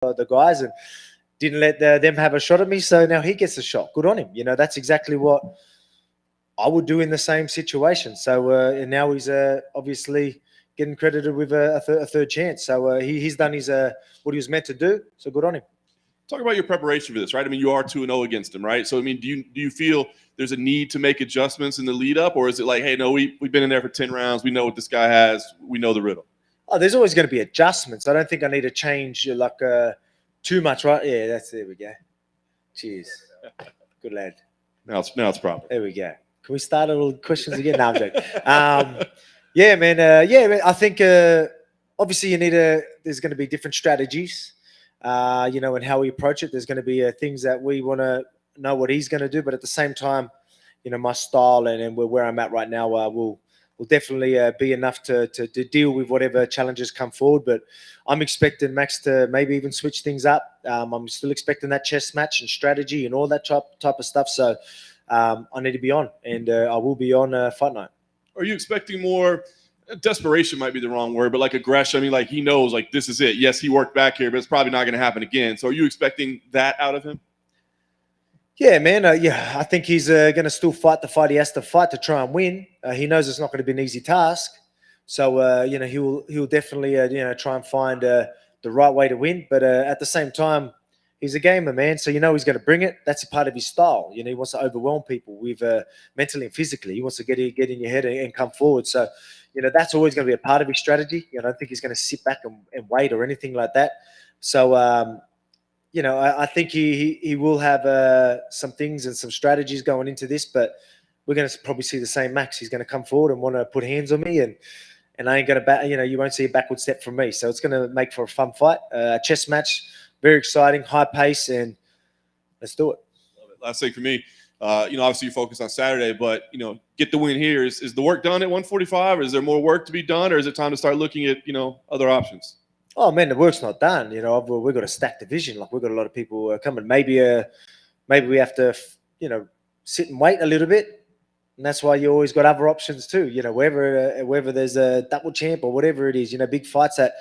the guys and didn't let them have a shot at me. So now he gets a shot. Good on him. That's exactly what I would do in the same situation. So and now he's obviously getting credited with a third chance. So he's done his what he was meant to do. So good on him. Talk about your preparation for this, right? I mean, you are 2-0 against him, right? So, I mean, do you feel there's a need to make adjustments in the lead up, or is it like, hey, no, we've been in there for 10 rounds. We know what this guy has. We know the riddle. Oh, there's always going to be adjustments. I don't think I need to change too much, right? Yeah, there we go. Cheers. Good lad. Now it's proper. There we go. Can we start all the questions again? No, I'm joking. Yeah, man. I think obviously there's going to be different strategies, and how we approach it. There's going to be things that we want to know what he's going to do, but at the same time, my style and where I'm at right now will definitely be enough to deal with whatever challenges come forward. But I'm expecting Max to maybe even switch things up. I'm still expecting that chess match and strategy and all that type of stuff. So I need to be on, and I will be on fight night. Are you expecting more? Desperation might be the wrong word, but like aggression. I mean, like he knows, like this is it. Yes, he worked back here, but it's probably not going to happen again. So are you expecting that out of him? Yeah, man. I think he's going to still fight the fight he has to fight to try and win. He knows it's not going to be an easy task. So, he'll definitely, try and find the right way to win. But at the same time, he's a gamer, man. So, he's going to bring it. That's a part of his style. He wants to overwhelm people with mentally and physically. He wants to get in your head and come forward. So, that's always going to be a part of his strategy. I don't think he's going to sit back and wait or anything like that. So, I think he will have some things and some strategies going into this, but we're going to probably see the same Max. He's going to come forward and want to put hands on me, and I ain't going to you won't see a backward step from me. So it's going to make for a fun fight. Chess match, very exciting, high pace, and let's do it. Love it. Last thing for me, obviously you focus on Saturday, but get the win here. Is the work done at 145, or is there more work to be done, or is it time to start looking at other options? Oh man, the work's not done. We've got a stacked division. Like we've got a lot of people coming. Maybe we have to, sit and wait a little bit, and that's why you always got other options too. Whether there's a double champ or whatever it is, big fights that,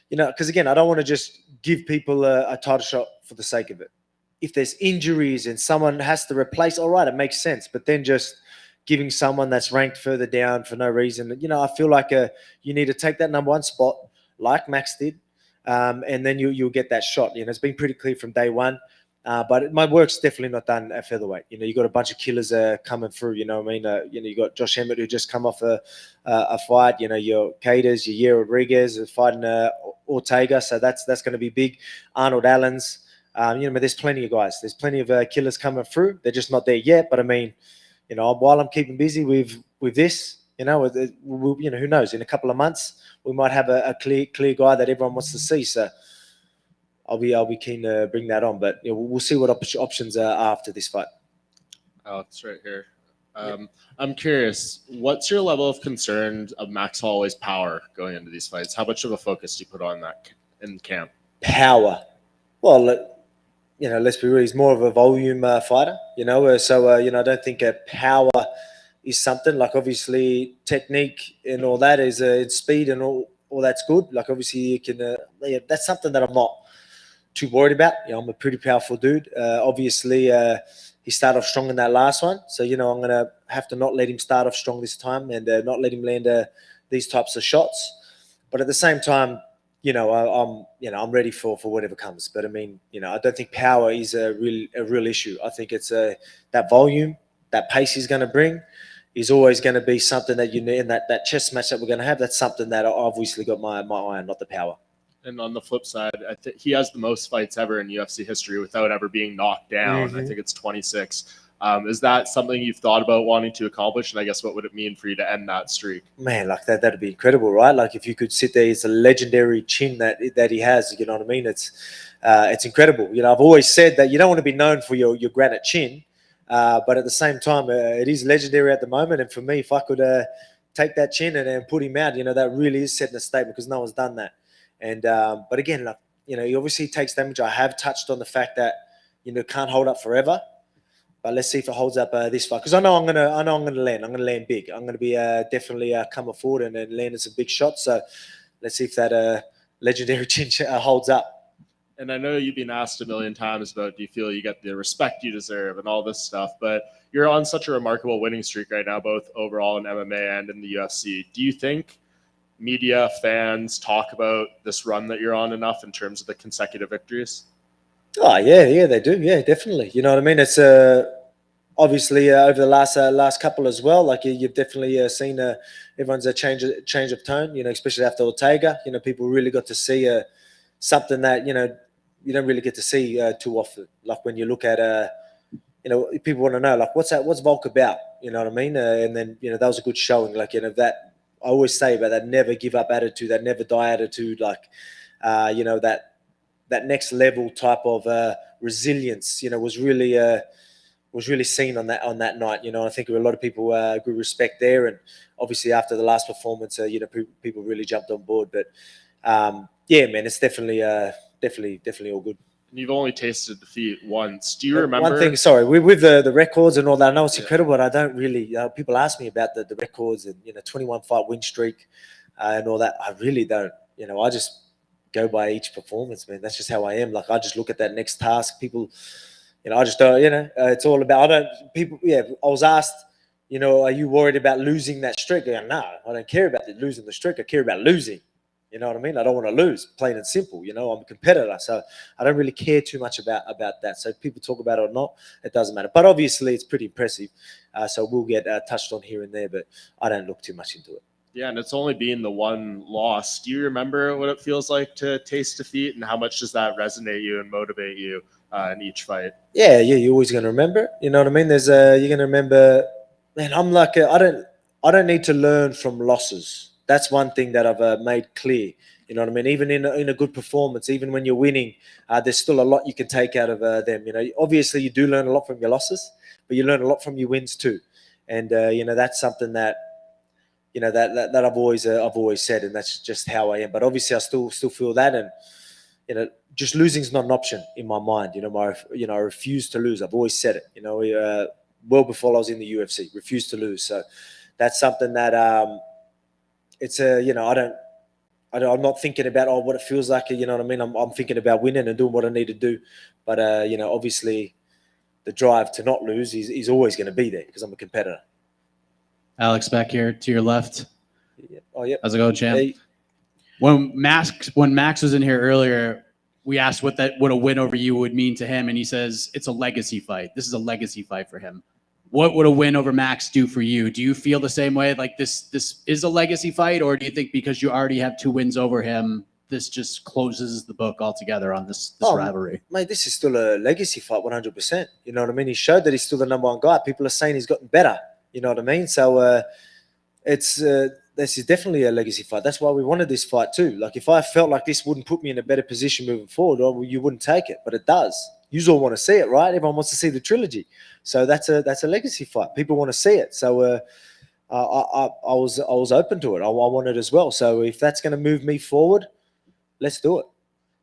because again, I don't want to just give people a title shot for the sake of it. If there's injuries and someone has to replace, all right, it makes sense. But then just giving someone that's ranked further down for no reason, I feel like you need to take that number one spot, like Max did, and then you'll get that shot. It's been pretty clear from day one. But my work's definitely not done at featherweight. You got a bunch of killers coming through. You got Josh Emmett who just come off a fight. Your Caters, your Yair Rodriguez is fighting Ortega, so that's going to be big. Arnold Allen's. There's plenty of guys. There's plenty of killers coming through. They're just not there yet. But I mean, while I'm keeping busy with this, who knows? In a couple of months, we might have a clear guy that everyone wants to see. So I'll be keen to bring that on. But we'll see what options are after this fight. Alex, right here. I'm curious, what's your level of concern of Max Holloway's power going into these fights? How much of a focus do you put on that in camp? Power. Well, let's be real. He's more of a volume fighter. So I don't think power is something like obviously technique and all that is speed and all that's good. Like obviously you can that's something that I'm not too worried about. I'm a pretty powerful dude. Obviously he started off strong in that last one, so I'm gonna have to not let him start off strong this time and not let him land these types of shots. But at the same time, I'm ready for whatever comes. But I mean, I don't think power is a real issue. I think it's that volume, that pace he's going to bring is always going to be something that you need. And that chess match that we're going to have, that's something that I obviously got my eye on, not the power. And on the flip side, I think he has the most fights ever in UFC history without ever being knocked down. Mm-hmm. I think it's 26. Is that something you've thought about wanting to accomplish? And I guess what would it mean for you to end that streak? Man, like that'd be incredible, right? Like if you could sit there, it's a legendary chin that he has. You know what I mean? It's incredible. I've always said that you don't want to be known for your granite chin, but at the same time, it is legendary at the moment. And for me, if I could take that chin and put him out, that really is setting a statement because no one's done that. And but again, like he obviously takes damage. I have touched on the fact that can't hold up forever. But let's see if it holds up this fight, because I know I'm gonna land. I'm gonna land big. I'm gonna be definitely coming forward and landing some big shots. So let's see if that legendary chin holds up. And I know you've been asked a million times about, do you feel you get the respect you deserve and all this stuff, but you're on such a remarkable winning streak right now, both overall in MMA and in the UFC. Do you think media, fans talk about this run that you're on enough in terms of the consecutive victories? Oh yeah, they do. Yeah, definitely. You know what I mean? It's obviously over the last couple as well. Like you've definitely seen everyone's a change of tone. You know, especially after Ortega. You know, people really got to see something that you don't really get to see too often. Like when you look at people want to know like what's Volk about. You know what I mean? And then that was a good showing. Like that I always say about that never give up attitude, that never die attitude. Like that next level type of resilience, was really seen on that night. I think a lot of people grew respect there, and obviously after the last performance, people really jumped on board. But yeah, man, it's definitely all good. You've only tasted defeat once. Do you remember? One thing, sorry, with the records and all that, I know it's incredible, but I don't really. People ask me about the records and 21 fight win streak and all that. I really don't. I just go by each performance, man. That's just how I am. Like I just look at that next task. People, I just don't. It's all about. I was asked, are you worried about losing that streak? No, I don't care about losing the streak. I care about losing. You know what I mean? I don't want to lose, plain and simple. I'm a competitor, so I don't really care too much about that. So if people talk about it or not, it doesn't matter. But obviously, it's pretty impressive. So we'll get touched on here and there, but I don't look too much into it. Yeah, and it's only been the one loss. Do you remember what it feels like to taste defeat, and how much does that resonate you and motivate you in each fight? Yeah, you're always going to remember it. You know what I mean? You're going to remember. Man, I'm like I don't need to learn from losses. That's one thing that I've made clear. You know what I mean? Even in a good performance, even when you're winning, there's still a lot you can take out of them. Obviously you do learn a lot from your losses, but you learn a lot from your wins too. And that's something that that I've always said, and that's just how I am. But obviously I still feel that, and just losing is not an option in my mind. I refuse to lose. I've always said it. Well before I was in the UFC, refused to lose. So that's something that it's I'm not thinking about what it feels like. You know what I mean? I'm thinking about winning and doing what I need to do. But obviously, the drive to not lose is always going to be there because I'm a competitor. Alex back here to your left. Yeah. Oh yeah. How's it going, champ? Hey. When Max was in here earlier, we asked what a win over you would mean to him, and he says it's a legacy fight. This is a legacy fight for him. What would a win over Max do for you? Do you feel the same way? Like this is a legacy fight, or do you think because you already have 2 wins over him, this just closes the book altogether on this rivalry? Mate, this is still a legacy fight, 100%. You know what I mean? He showed that he's still the number 1 guy. People are saying he's gotten better. You know what I mean? So this is definitely a legacy fight. That's why we wanted this fight too. Like if I felt like this wouldn't put me in a better position moving forward, you wouldn't take it, but it does. You all want to see it, right? Everyone wants to see the trilogy. So that's a legacy fight. People want to see it. So I was open to it. I want it as well. So if that's going to move me forward, let's do it.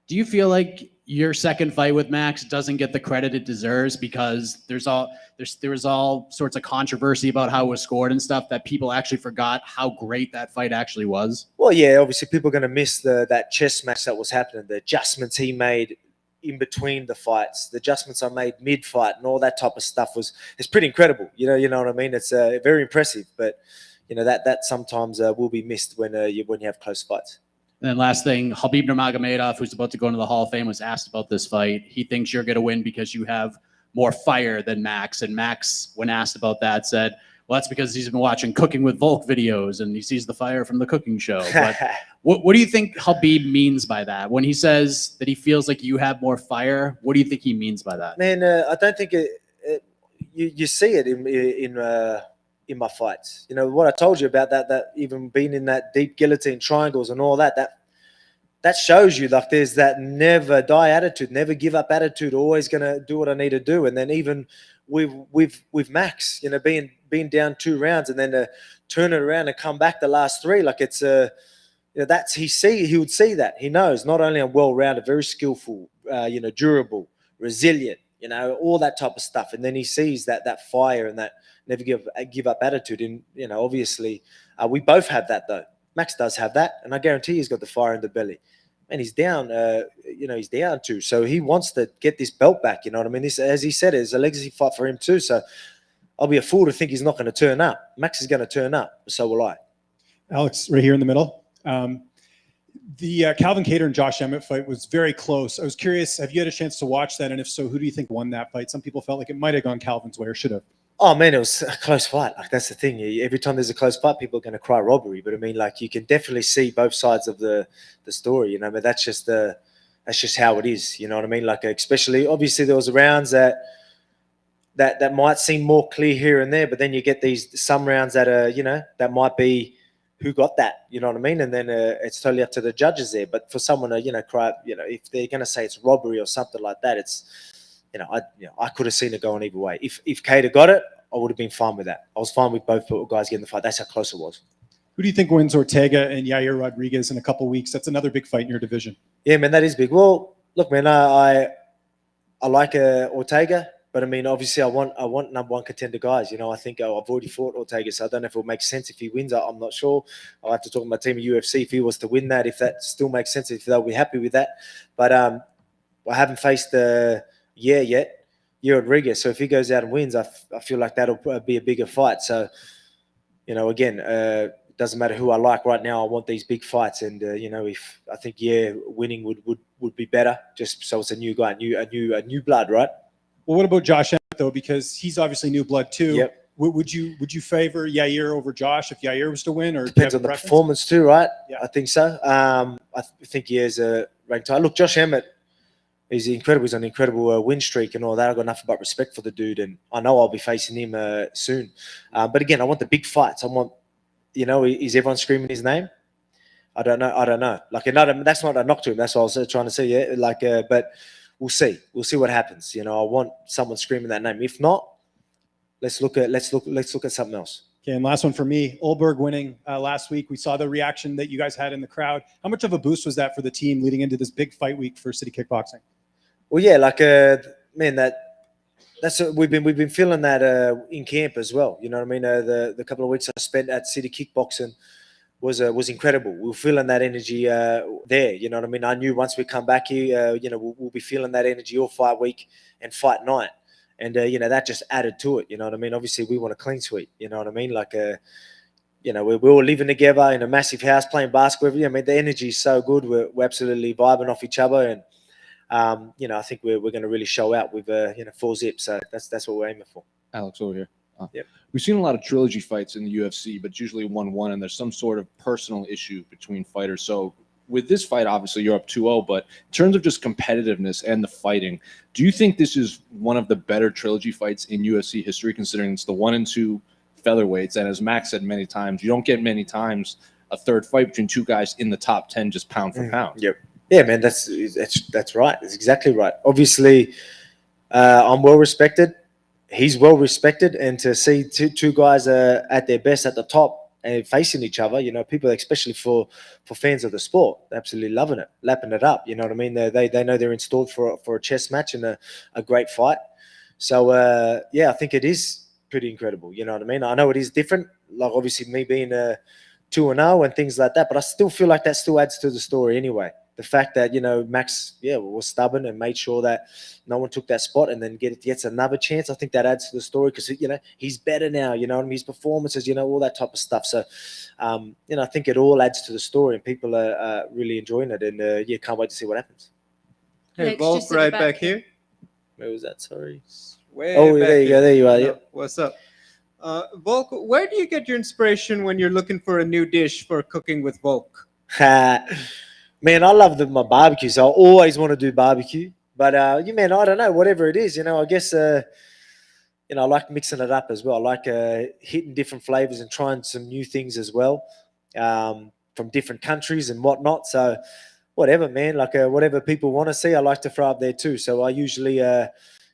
Do you feel like your second fight with Max doesn't get the credit it deserves because there was all sorts of controversy about how it was scored and stuff that people actually forgot how great that fight actually was? Well, yeah, obviously people are going to miss that chess match that was happening, the adjustments he made in between the fights, the adjustments I made mid-fight and all that type of stuff it's pretty incredible. You know what I mean? It's very impressive, but that sometimes will be missed when you have close fights. And then last thing, Khabib Nurmagomedov, who's about to go into the Hall of Fame, was asked about this fight. He thinks you're going to win because you have more fire than Max. And Max, when asked about that, said, well, that's because he's been watching Cooking with Volk videos and he sees the fire from the cooking show. But what do you think Khabib means by that? When he says that he feels like you have more fire, what do you think he means by that? Man, I don't think you see it in my fights. What I told you about that even being in that deep guillotine triangles and all that shows you like there's that never die attitude, never give up attitude, always going to do what I need to do. And then even with Max, being down 2 rounds and then turn it around and come back the last 3, like it's that's he would see that. He knows not only I'm well-rounded, very skillful, durable, resilient, all that type of stuff. And then he sees that fire and that never give up attitude. And obviously we both have that though. Max does have that, and I guarantee he's got the fire in the belly. and he's down. He's down too. So he wants to get this belt back. You know what I mean? This, as he said, is a legacy fight for him too. So I'll be a fool to think he's not going to turn up. Max is going to turn up. So will I. Alex, right here in the middle. The Calvin Kattar and Josh Emmett fight was very close. I was curious, have you had a chance to watch that? And if so, who do you think won that fight? Some people felt like it might have gone Calvin's way or should have. Oh man, it was a close fight. Like that's the thing. Every time there's a close fight, people are going to cry robbery. But I mean, like you can definitely see both sides of the story. You know, but that's just how it is. You know what I mean? Like especially, obviously, there was rounds that might seem more clear here and there, but then you get some rounds that are that might be who got that. You know what I mean? And then it's totally up to the judges there. But for someone to cry, if they're going to say it's robbery or something like that, it's. I could have seen it going either way. If Kattar got it, I would have been fine with that. I was fine with both guys getting the fight. That's how close it was. Who do you think wins Ortega and Yair Rodriguez in a couple of weeks? That's another big fight in your division. Yeah, man, that is big. Well, look, man, I like Ortega, but I mean, obviously, I want number one contender guys. I think I've already fought Ortega, so I don't know if it will make sense if he wins. I'm not sure. I'll have to talk to my team at UFC if he was to win that, if that still makes sense, if they'll be happy with that. But I haven't faced Yair Rodriguez. So if he goes out and wins, I feel like that'll be a bigger fight. So, again, it doesn't matter who I like right now. I want these big fights, and if I think winning would be better, just so it's a new guy, a new blood, right? Well, what about Josh Emmett though? Because he's obviously new blood too. Yep. Would you favor Yair over Josh if Yair was to win, or depends on the performance too, right? Yeah. I think so. I think he has a ranked title. Look, Josh Emmett. He's incredible. He's on an incredible win streak and all that. I've got nothing but respect for the dude, and I know I'll be facing him soon. But again, I want the big fights. I want, is everyone screaming his name? I don't know. Like that's not a knock to him. That's what I was trying to say. Yeah. But we'll see. We'll see what happens. I want someone screaming that name. If not, let's look at something else. Okay, and last one for me. Olberg winning last week. We saw the reaction that you guys had in the crowd. How much of a boost was that for the team leading into this big fight week for City Kickboxing? Well, yeah, man, that's we've been feeling that in camp as well. You know what I mean? The couple of weeks I spent at City Kickboxing was incredible. We were feeling that energy there. You know what I mean? I knew once we come back here, we'll be feeling that energy all fight week and fight night, and that just added to it. You know what I mean? Obviously, we want a clean sweep. You know what I mean? We're all living together in a massive house playing basketball. I mean, the energy is so good. We're absolutely vibing off each other, and I think we're going to really show out with 4 zips. So that's what we're aiming for. Alex over here. Yep. We've seen a lot of trilogy fights in the UFC, but it's usually 1-1, and there's some sort of personal issue between fighters. So with this fight, obviously you're up 2-0, but in terms of just competitiveness and the fighting, do you think this is one of the better trilogy fights in UFC history, considering it's the 1 and 2 featherweights? And as Max said many times, you don't get many times a third fight between two guys in the top 10, just pound for pound. Yep. Yeah, man, that's right. That's exactly right. Obviously, I'm well respected. He's well respected, and to see two guys at their best at the top and facing each other, people, especially for fans of the sport, absolutely loving it, lapping it up. You know what I mean? They know they're installed for a chess match and a great fight. So I think it is pretty incredible. You know what I mean? I know it is different. Like obviously me being 2-0 and things like that, but I still feel like that still adds to the story anyway. The fact that, Max, was stubborn and made sure that no one took that spot and then gets another chance. I think that adds to the story because, he's better now, his performances, all that type of stuff. So, I think it all adds to the story and people are really enjoying it. And, can't wait to see what happens. Hey, Volk, right back here. Where was that? Sorry. Way there you here. go. There you are. Yep. What's up? Volk, where do you get your inspiration when you're looking for a new dish for cooking with Volk? Man, I love my barbecues. I always want to do barbecue. But, I don't know, whatever it is, I guess, I like mixing it up as well. I like hitting different flavors and trying some new things as well from different countries and whatnot. So whatever, man, whatever people want to see, I like to throw up there too. So I usually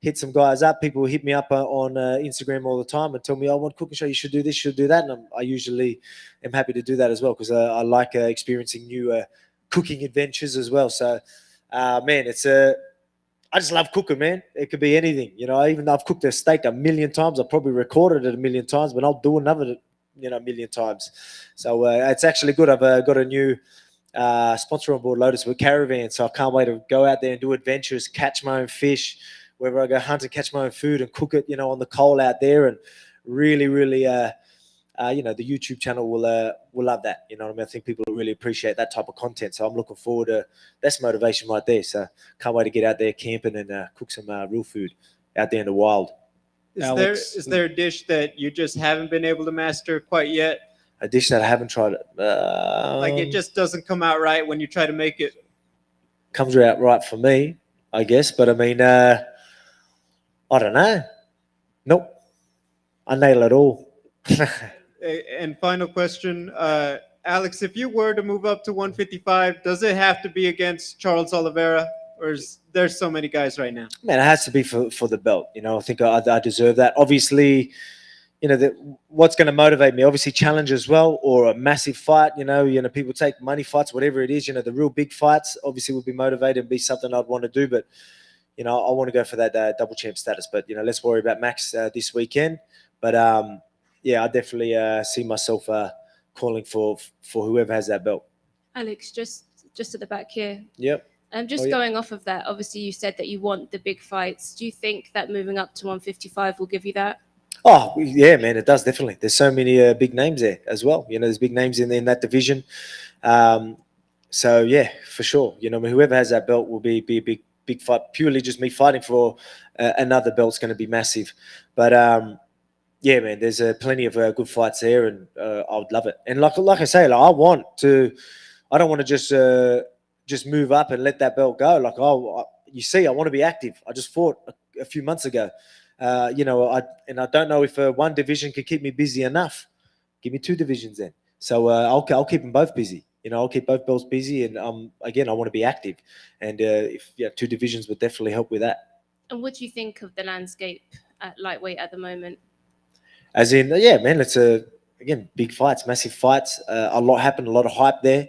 hit some guys up. People hit me up on Instagram all the time and tell me, I want cooking show. You should do this, you should do that. And I usually am happy to do that as well because I like experiencing new cooking adventures as well. So, man, I just love cooking, man. It could be anything, even though I've cooked a steak 1,000,000 times, I've probably recorded it 1,000,000 times, but I'll do another, 1,000,000 times. So it's actually good. I've got a new sponsor on board Lotus with caravan, so I can't wait to go out there and do adventures, catch my own fish, wherever I go hunt and catch my own food and cook it, on the coal out there, and really, really, the YouTube channel will love that. You know what I mean? I think people will really appreciate that type of content. So I'm looking forward to that's motivation right there. So can't wait to get out there camping and cook some real food out there in the wild. Is there a dish that you just haven't been able to master quite yet? A dish that I haven't tried. Like it just doesn't come out right when you try to make it. Comes out right for me, I guess. But I mean, I don't know. Nope. I nail it all. And final question, Alex, if you were to move up to 155, does it have to be against Charles Oliveira, or is there's so many guys right now? Man, it has to be for the belt. I think I deserve that. Obviously, what's going to motivate me? Obviously, challenge as well, or a massive fight. People take money fights, whatever it is. The real big fights obviously would be motivated and be something I'd want to do. But I want to go for that double champ status. But let's worry about Max this weekend. But yeah, I definitely see myself calling for whoever has that belt. Alex, just at the back here. Yep. Just going off of that, obviously you said that you want the big fights. Do you think that moving up to 155 will give you that? Oh, yeah, man, it does, definitely. There's so many big names there as well. There's big names in that division. So, yeah, for sure. Whoever has that belt will be a big fight. Purely just me fighting for another belt's going to be massive. But, yeah, man, there's plenty of good fights there, and I would love it. And like I say, I don't want to just move up and let that belt go. I want to be active. I just fought a few months ago. I don't know if one division can keep me busy enough. Give me two divisions then. So I'll keep them both busy. I'll keep both belts busy, and again, I want to be active. And two divisions would definitely help with that. And what do you think of the landscape at lightweight at the moment? As in, yeah, man, it's again big fights, massive fights. A lot happened, a lot of hype there.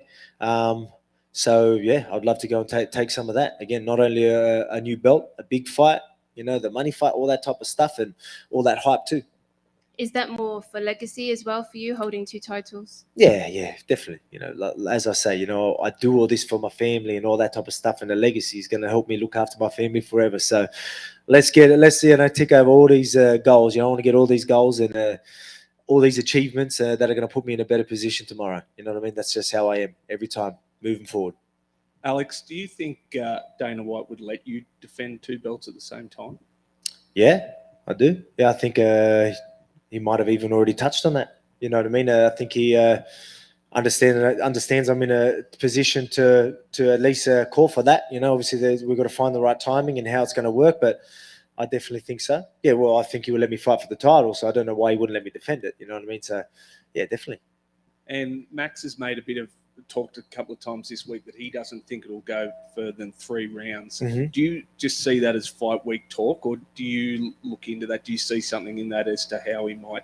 So yeah, I'd love to go and take some of that. Again, not only a new belt, a big fight. The money fight, all that type of stuff, and all that hype too. Is that more for legacy as well for you, holding two titles? Yeah, definitely. As I say, I do all this for my family and all that type of stuff, and the legacy is going to help me look after my family forever. So let's tick over all these goals. I want to get all these goals and all these achievements that are going to put me in a better position tomorrow. You know what I mean? That's just how I am every time moving forward. Alex, do you think Dana White would let you defend two belts at the same time? Yeah, I do. Yeah, I think he might have even already touched on that. You know what I mean? I think he understands I'm in a position to at least call for that. Obviously we've got to find the right timing and how it's going to work, but I definitely think so. Yeah, well, I think he would let me fight for the title, so I don't know why he wouldn't let me defend it. You know what I mean? So, yeah, definitely. And Max has made a bit of talked a couple of times this week that he doesn't think it'll go further than 3 rounds. Mm-hmm. Do you just see that as fight week talk, or do you look into that? Do you see something in that as to how he might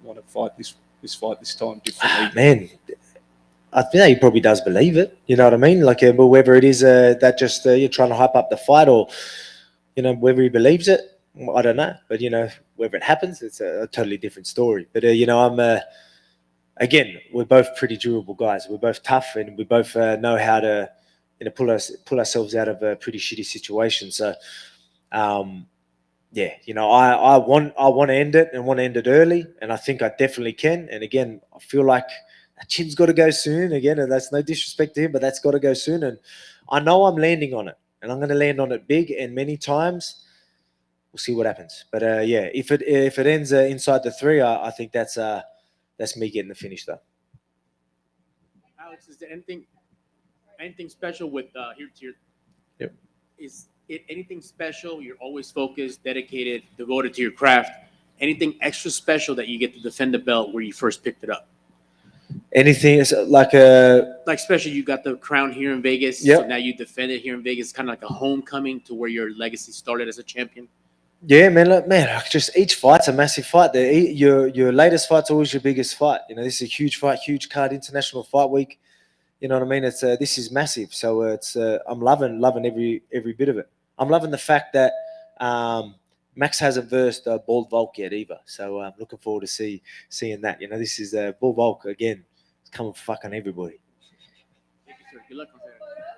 want to fight this fight this time differently? Man, I think he probably does believe it. You know what I mean? But whether it is that just you're trying to hype up the fight, or whether he believes it, I don't know. But whether it happens, it's a totally different story. But I'm. Again, we're both pretty durable guys. We're both tough, and we both know how to, pull ourselves out of a pretty shitty situation. So, yeah, I want to end it and want to end it early, and I think I definitely can. And again, I feel like that chin's got to go soon. Again, and that's no disrespect to him, but that's got to go soon. And I know I'm landing on it, and I'm going to land on it big and many times. We'll see what happens. But yeah, if it ends inside the 3, I think that's me getting the finish, though. Alex, is there anything special with here to your? Yep. Is it anything special? You're always focused, dedicated, devoted to your craft. Anything extra special that you get to defend the belt where you first picked it up? Anything is like especially you got the crown here in Vegas. Yep. So now you defend it here in Vegas, kind of like a homecoming to where your legacy started as a champion. Yeah, man. Just each fight's a massive fight. Your latest fight's always your biggest fight. This is a huge fight, huge card, international fight week. You know what I mean? It's this is massive. So I'm loving every bit of it. I'm loving the fact that Max hasn't versed Bald Volk yet either. So I'm looking forward to seeing that. This is Bald Volk again. It's coming for fucking everybody. sir. Good luck on Saturday.